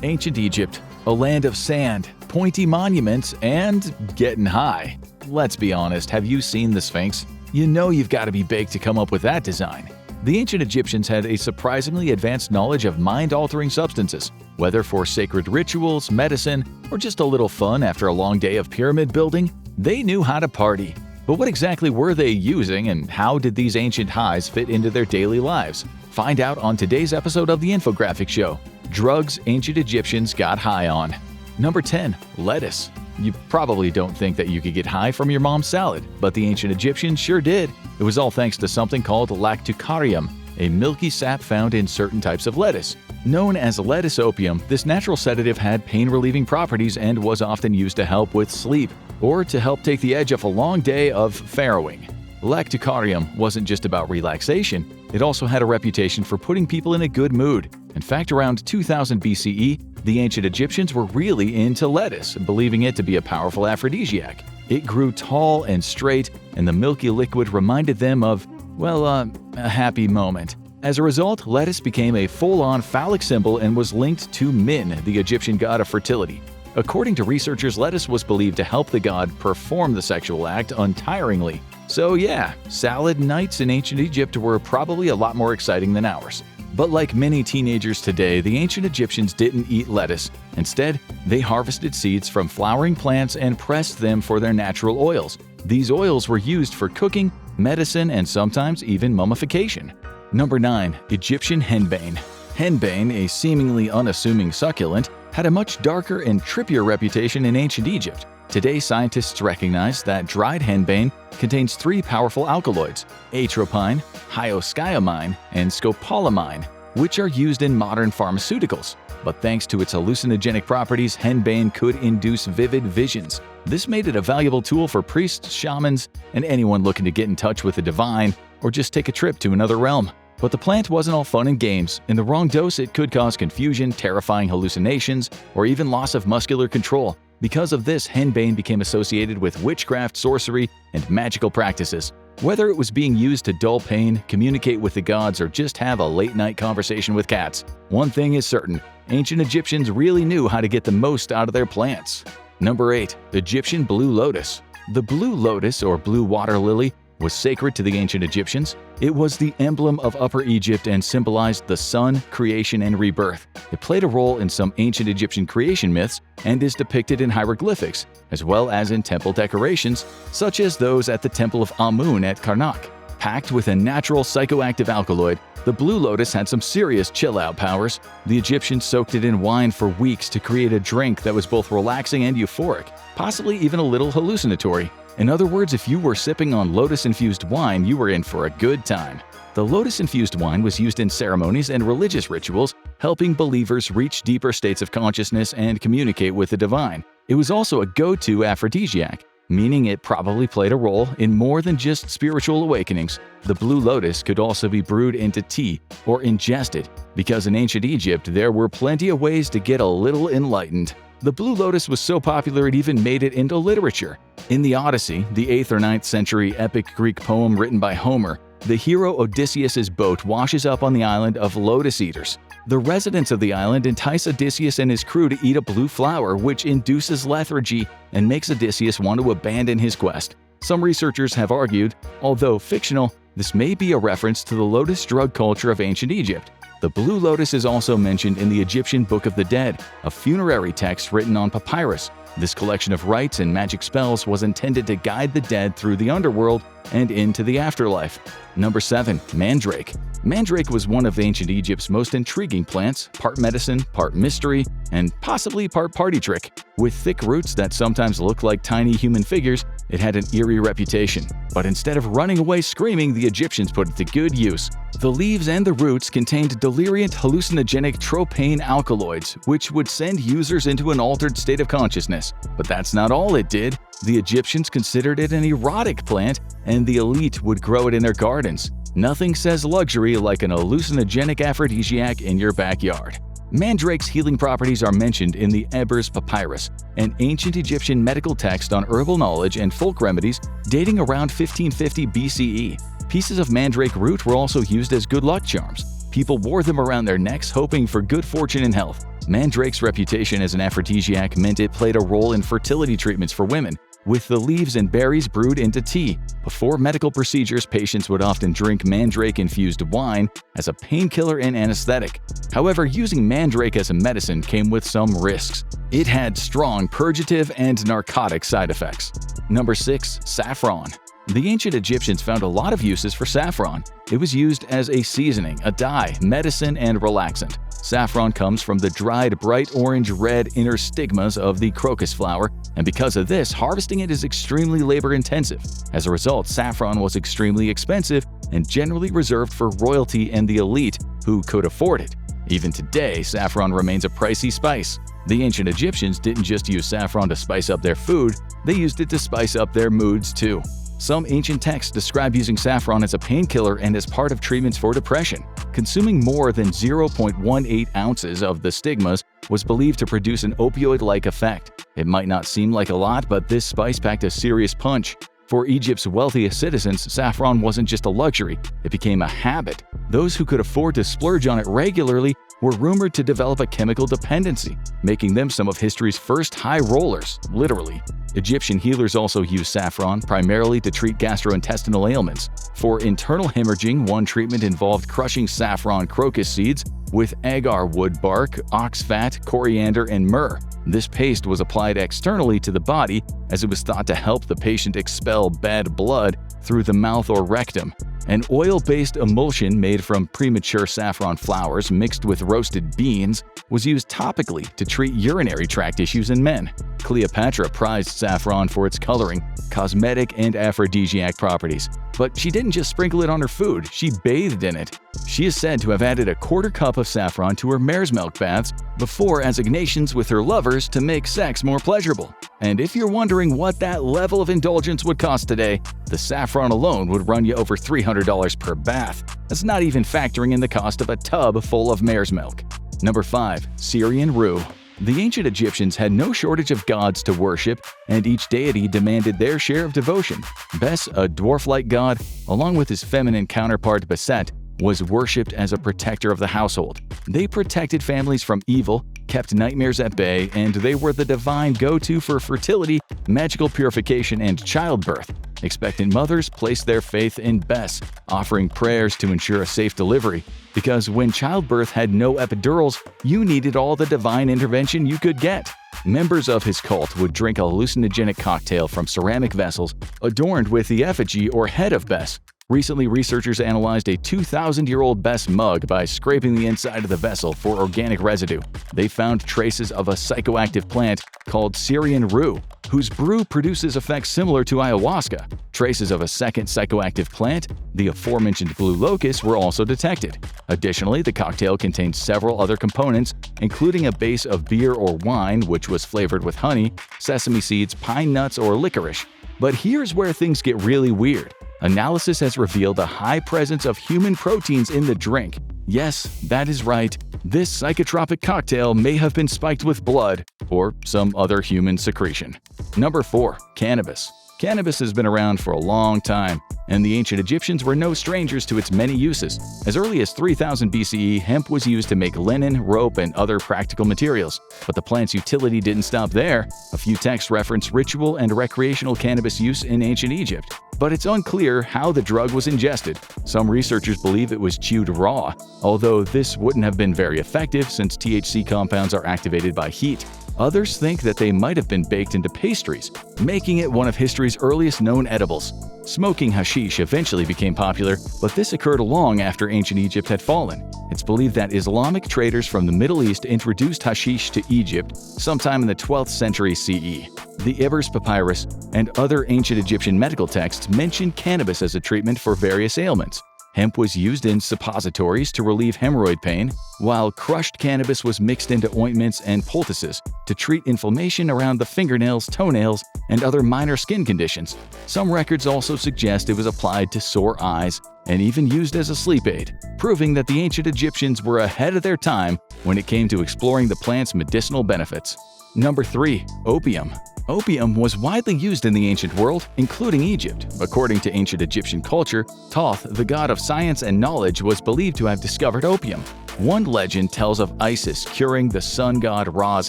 Ancient Egypt, a land of sand, pointy monuments, and getting high. Let's be honest, have you seen the Sphinx? You know you've got to be baked to come up with that design. The ancient Egyptians had a surprisingly advanced knowledge of mind-altering substances, whether for sacred rituals, medicine, or just a little fun after a long day of pyramid building. They knew how to party. But what exactly were they using, and how did these ancient highs fit into their daily lives? Find out on today's episode of The Infographic Show: Drugs Ancient Egyptians Got High On. Number 10. Lettuce. You probably don't think that you could get high from your mom's salad, but the ancient Egyptians sure did. It was all thanks to something called lactucarium, a milky sap found in certain types of lettuce. Known as lettuce opium, this natural sedative had pain-relieving properties and was often used to help with sleep or to help take the edge off a long day of farrowing. Lactucarium wasn't just about relaxation, it also had a reputation for putting people in a good mood. In fact, around 2000 BCE, the ancient Egyptians were really into lettuce, believing it to be a powerful aphrodisiac. It grew tall and straight, and the milky liquid reminded them of, well, a happy moment. As a result, lettuce became a full-on phallic symbol and was linked to Min, the Egyptian god of fertility. According to researchers, lettuce was believed to help the god perform the sexual act untiringly. So yeah, salad nights in ancient Egypt were probably a lot more exciting than ours. But like many teenagers today, the ancient Egyptians didn't eat lettuce. Instead, they harvested seeds from flowering plants and pressed them for their natural oils. These oils were used for cooking, medicine, and sometimes even mummification. Number 9. Egyptian henbane. Henbane, a seemingly unassuming succulent, had a much darker and trippier reputation in ancient Egypt. Today, scientists recognize that dried henbane contains 3 powerful alkaloids: atropine, hyoscyamine, and scopolamine, which are used in modern pharmaceuticals. But thanks to its hallucinogenic properties, henbane could induce vivid visions. This made it a valuable tool for priests, shamans, and anyone looking to get in touch with the divine or just take a trip to another realm. But the plant wasn't all fun and games. In the wrong dose, it could cause confusion, terrifying hallucinations, or even loss of muscular control. Because of this, henbane became associated with witchcraft, sorcery, and magical practices. Whether it was being used to dull pain, communicate with the gods, or just have a late-night conversation with cats, one thing is certain: ancient Egyptians really knew how to get the most out of their plants. Number 8. Egyptian blue lotus. The blue lotus, or blue water lily, was sacred to the ancient Egyptians. It was the emblem of Upper Egypt and symbolized the sun, creation, and rebirth. It played a role in some ancient Egyptian creation myths and is depicted in hieroglyphics, as well as in temple decorations, such as those at the Temple of Amun at Karnak. Packed with a natural psychoactive alkaloid, the blue lotus had some serious chill-out powers. The Egyptians soaked it in wine for weeks to create a drink that was both relaxing and euphoric, possibly even a little hallucinatory. In other words, if you were sipping on lotus-infused wine, you were in for a good time. The lotus-infused wine was used in ceremonies and religious rituals, helping believers reach deeper states of consciousness and communicate with the divine. It was also a go-to aphrodisiac, meaning it probably played a role in more than just spiritual awakenings. The blue lotus could also be brewed into tea or ingested, because in ancient Egypt there were plenty of ways to get a little enlightened. The blue lotus was so popular it even made it into literature. In the Odyssey, the 8th or 9th century epic Greek poem written by Homer, the hero Odysseus's boat washes up on the island of lotus eaters. The residents of the island entice Odysseus and his crew to eat a blue flower, which induces lethargy and makes Odysseus want to abandon his quest. Some researchers have argued, although fictional, this may be a reference to the lotus drug culture of ancient Egypt. The blue lotus is also mentioned in the Egyptian Book of the Dead, a funerary text written on papyrus. This collection of rites and magic spells was intended to guide the dead through the underworld and into the afterlife. Number 7. Mandrake. Mandrake was one of ancient Egypt's most intriguing plants, part medicine, part mystery, and possibly part party trick. With thick roots that sometimes looked like tiny human figures, it had an eerie reputation. But instead of running away screaming, the Egyptians put it to good use. The leaves and the roots contained deliriant hallucinogenic tropane alkaloids, which would send users into an altered state of consciousness. But that's not all it did. The Egyptians considered it an erotic plant, and the elite would grow it in their gardens. Nothing says luxury like an hallucinogenic aphrodisiac in your backyard. Mandrake's healing properties are mentioned in the Ebers Papyrus, an ancient Egyptian medical text on herbal knowledge and folk remedies dating around 1550 BCE. Pieces of mandrake root were also used as good luck charms. People wore them around their necks hoping for good fortune and health. Mandrake's reputation as an aphrodisiac meant it played a role in fertility treatments for women, with the leaves and berries brewed into tea. Before medical procedures, patients would often drink mandrake-infused wine as a painkiller and anesthetic. However, using mandrake as a medicine came with some risks. It had strong purgative and narcotic side effects. Number 6. Saffron. The ancient Egyptians found a lot of uses for saffron. It was used as a seasoning, a dye, medicine, and relaxant. Saffron comes from the dried bright orange-red inner stigmas of the crocus flower, and because of this, harvesting it is extremely labor-intensive. As a result, saffron was extremely expensive and generally reserved for royalty and the elite who could afford it. Even today, saffron remains a pricey spice. The ancient Egyptians didn't just use saffron to spice up their food, they used it to spice up their moods too. Some ancient texts describe using saffron as a painkiller and as part of treatments for depression. Consuming more than 0.18 ounces of the stigmas was believed to produce an opioid-like effect. It might not seem like a lot, but this spice packed a serious punch. For Egypt's wealthiest citizens, saffron wasn't just a luxury, it became a habit. Those who could afford to splurge on it regularly were rumored to develop a chemical dependency, making them some of history's first high rollers, literally. Egyptian healers also used saffron primarily to treat gastrointestinal ailments. For internal hemorrhaging, one treatment involved crushing saffron crocus seeds with agar wood bark, ox fat, coriander, and myrrh. This paste was applied externally to the body as it was thought to help the patient expel bad blood through the mouth or rectum. An oil-based emulsion made from premature saffron flowers mixed with roasted beans was used topically to treat urinary tract issues in men. Cleopatra prized saffron for its coloring, cosmetic, and aphrodisiac properties. But she didn't just sprinkle it on her food, she bathed in it. She is said to have added a quarter cup of saffron to her mare's milk baths before assignations with her lovers to make sex more pleasurable. And if you're wondering what that level of indulgence would cost today, the saffron alone would run you over $300 per bath. That's not even factoring in the cost of a tub full of mare's milk. Number 5. Syrian Rue. The ancient Egyptians had no shortage of gods to worship, and each deity demanded their share of devotion. Bes, a dwarf-like god, along with his feminine counterpart Beset, was worshipped as a protector of the household. They protected families from evil, kept nightmares at bay, and they were the divine go-to for fertility, magical purification, and childbirth. Expectant mothers placed their faith in Bes, offering prayers to ensure a safe delivery. Because when childbirth had no epidurals, you needed all the divine intervention you could get. Members of his cult would drink a hallucinogenic cocktail from ceramic vessels adorned with the effigy or head of Bes. Recently, researchers analyzed a 2,000-year-old Bes mug by scraping the inside of the vessel for organic residue. They found traces of a psychoactive plant called Syrian Rue, whose brew produces effects similar to ayahuasca. Traces of a second psychoactive plant, the aforementioned blue locust, were also detected. Additionally, the cocktail contained several other components, including a base of beer or wine, which was flavored with honey, sesame seeds, pine nuts, or licorice. But here's where things get really weird. Analysis has revealed a high presence of human proteins in the drink. Yes, that is right. This psychotropic cocktail may have been spiked with blood or some other human secretion. Number 4. Cannabis. Cannabis has been around for a long time, and the ancient Egyptians were no strangers to its many uses. As early as 3000 BCE, hemp was used to make linen, rope, and other practical materials. But the plant's utility didn't stop there. A few texts reference ritual and recreational cannabis use in ancient Egypt. But it's unclear how the drug was ingested. Some researchers believe it was chewed raw, although this wouldn't have been very effective since THC compounds are activated by heat. Others think that they might have been baked into pastries, making it one of history's earliest known edibles. Smoking hashish eventually became popular, but this occurred long after ancient Egypt had fallen. It's believed that Islamic traders from the Middle East introduced hashish to Egypt sometime in the 12th century CE. The Ebers Papyrus and other ancient Egyptian medical texts mention cannabis as a treatment for various ailments. Hemp was used in suppositories to relieve hemorrhoid pain, while crushed cannabis was mixed into ointments and poultices to treat inflammation around the fingernails, toenails, and other minor skin conditions. Some records also suggest it was applied to sore eyes and even used as a sleep aid, proving that the ancient Egyptians were ahead of their time when it came to exploring the plant's medicinal benefits. Number 3. Opium. Opium was widely used in the ancient world, including Egypt. According to ancient Egyptian culture, Thoth, the god of science and knowledge, was believed to have discovered opium. One legend tells of Isis curing the sun god Ra's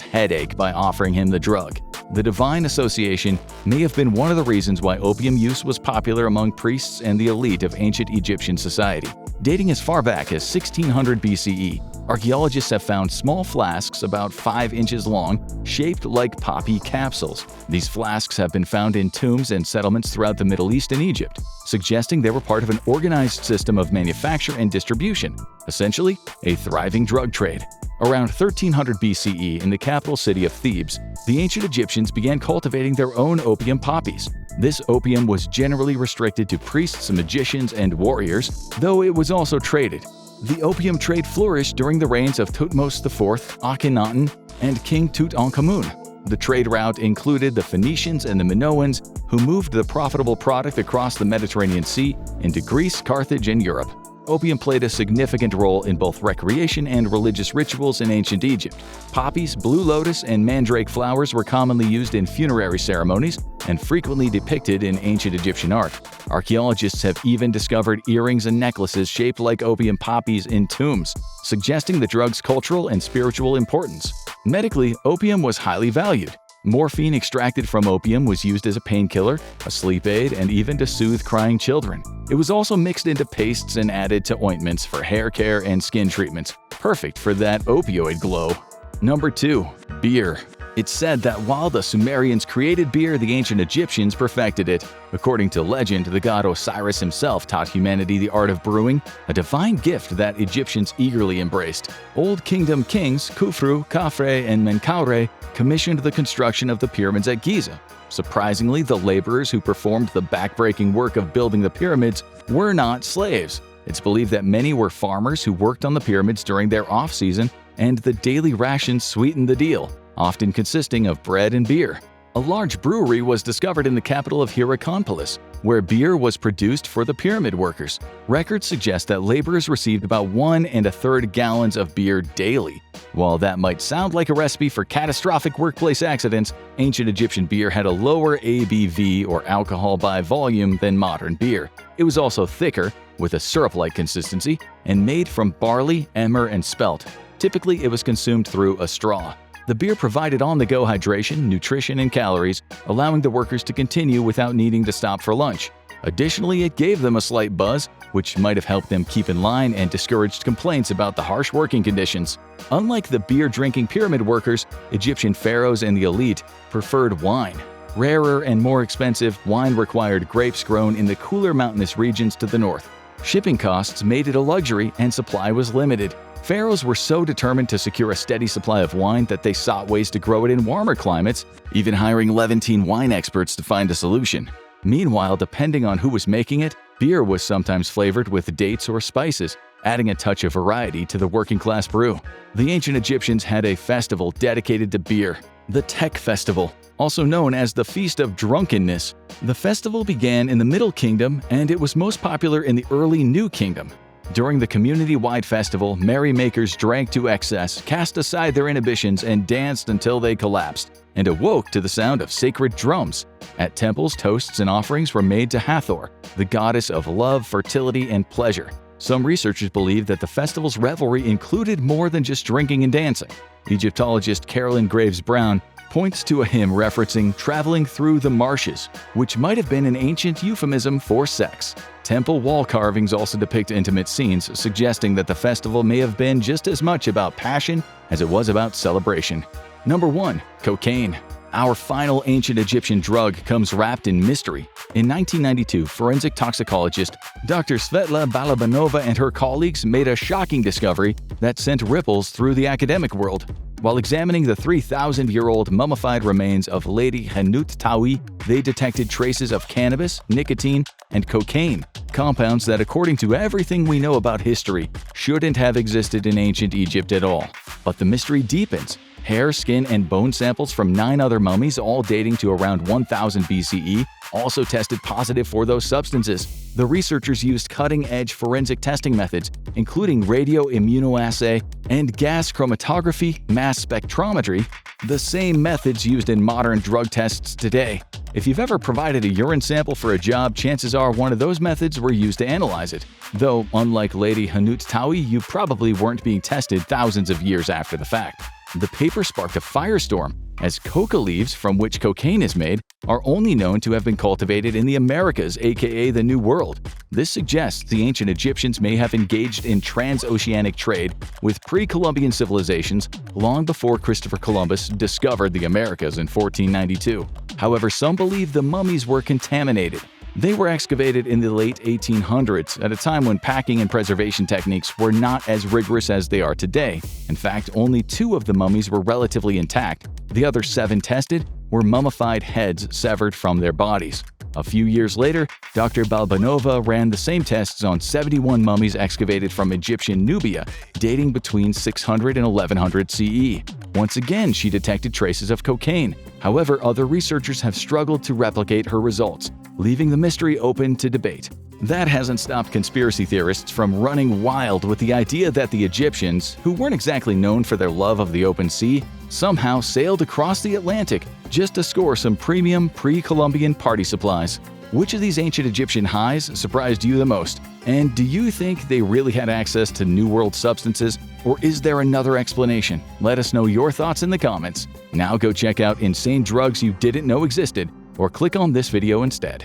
headache by offering him the drug. The divine association may have been one of the reasons why opium use was popular among priests and the elite of ancient Egyptian society. Dating as far back as 1600 BCE, archaeologists have found small flasks about 5 inches long, shaped like poppy capsules. These flasks have been found in tombs and settlements throughout the Middle East and Egypt, suggesting they were part of an organized system of manufacture and distribution, essentially a thriving drug trade. Around 1300 BCE, in the capital city of Thebes, the ancient Egyptians began cultivating their own opium poppies. This opium was generally restricted to priests, magicians, and warriors, though it was also traded. The opium trade flourished during the reigns of Thutmose IV, Akhenaten, and King Tutankhamun. The trade route included the Phoenicians and the Minoans, who moved the profitable product across the Mediterranean Sea into Greece, Carthage, and Europe. Opium played a significant role in both recreation and religious rituals in ancient Egypt. Poppies, blue lotus, and mandrake flowers were commonly used in funerary ceremonies and frequently depicted in ancient Egyptian art. Archaeologists have even discovered earrings and necklaces shaped like opium poppies in tombs, suggesting the drug's cultural and spiritual importance. Medically, opium was highly valued. Morphine extracted from opium was used as a painkiller, a sleep aid, and even to soothe crying children. It was also mixed into pastes and added to ointments for hair care and skin treatments, perfect for that opioid glow. Number 2. Beer. It's said that while the Sumerians created beer, the ancient Egyptians perfected it. According to legend, the god Osiris himself taught humanity the art of brewing, a divine gift that Egyptians eagerly embraced. Old Kingdom kings Khufru, Khafre, and Menkaure commissioned the construction of the pyramids at Giza. Surprisingly, the laborers who performed the backbreaking work of building the pyramids were not slaves. It's believed that many were farmers who worked on the pyramids during their off-season, and the daily rations sweetened the deal, often consisting of bread and beer. A large brewery was discovered in the capital of Hierakonpolis, where beer was produced for the pyramid workers. Records suggest that laborers received about 1 1/3 gallons of beer daily. While that might sound like a recipe for catastrophic workplace accidents, ancient Egyptian beer had a lower ABV, or alcohol by volume, than modern beer. It was also thicker, with a syrup-like consistency, and made from barley, emmer, and spelt. Typically, it was consumed through a straw. The beer provided on-the-go hydration, nutrition, and calories, allowing the workers to continue without needing to stop for lunch. Additionally, it gave them a slight buzz, which might have helped them keep in line and discouraged complaints about the harsh working conditions. Unlike the beer-drinking pyramid workers, Egyptian pharaohs and the elite preferred wine. Rarer and more expensive, wine required grapes grown in the cooler mountainous regions to the north. Shipping costs made it a luxury, and supply was limited. Pharaohs were so determined to secure a steady supply of wine that they sought ways to grow it in warmer climates, even hiring Levantine wine experts to find a solution. Meanwhile, depending on who was making it, beer was sometimes flavored with dates or spices, adding a touch of variety to the working-class brew. The ancient Egyptians had a festival dedicated to beer, the Tek Festival, also known as the Feast of Drunkenness. The festival began in the Middle Kingdom, and it was most popular in the early New Kingdom. During the community-wide festival, merrymakers drank to excess, cast aside their inhibitions, and danced until they collapsed, and awoke to the sound of sacred drums. At temples, toasts and offerings were made to Hathor, the goddess of love, fertility, and pleasure. Some researchers believe that the festival's revelry included more than just drinking and dancing. Egyptologist Carolyn Graves Brown points to a hymn referencing traveling through the marshes, which might have been an ancient euphemism for sex. Temple wall carvings also depict intimate scenes, suggesting that the festival may have been just as much about passion as it was about celebration. Number 1. Cocaine. Our final ancient Egyptian drug comes wrapped in mystery. In 1992, forensic toxicologist Dr. Svetla Balabanova and her colleagues made a shocking discovery that sent ripples through the academic world. While examining the 3,000-year-old mummified remains of Lady Hanut Tawi, they detected traces of cannabis, nicotine, and cocaine, compounds that, according to everything we know about history, shouldn't have existed in ancient Egypt at all. But the mystery deepens. Hair, skin, and bone samples from 9 other mummies, all dating to around 1000 BCE, also tested positive for those substances. The researchers used cutting-edge forensic testing methods, including radioimmunoassay and gas chromatography, mass spectrometry, the same methods used in modern drug tests today. If you've ever provided a urine sample for a job, chances are one of those methods were used to analyze it. Though, unlike Lady Hanut Tawi, you probably weren't being tested thousands of years after the fact. The paper sparked a firestorm, as coca leaves, from which cocaine is made, are only known to have been cultivated in the Americas, aka the New World. This suggests the ancient Egyptians may have engaged in transoceanic trade with pre-Columbian civilizations long before Christopher Columbus discovered the Americas in 1492. However, some believe the mummies were contaminated. They were excavated in the late 1800s, at a time when packing and preservation techniques were not as rigorous as they are today. In fact, only 2 of the mummies were relatively intact. The other 7 tested were mummified heads severed from their bodies. A few years later, Dr. Balbanova ran the same tests on 71 mummies excavated from Egyptian Nubia, dating between 600 and 1100 CE. Once again, she detected traces of cocaine. However, other researchers have struggled to replicate her results, leaving the mystery open to debate. That hasn't stopped conspiracy theorists from running wild with the idea that the Egyptians, who weren't exactly known for their love of the open sea, somehow sailed across the Atlantic just to score some premium pre-Columbian party supplies. Which of these ancient Egyptian highs surprised you the most? And do you think they really had access to New World substances, or is there another explanation? Let us know your thoughts in the comments. Now go check out Insane Drugs You Didn't Know Existed, or click on this video instead.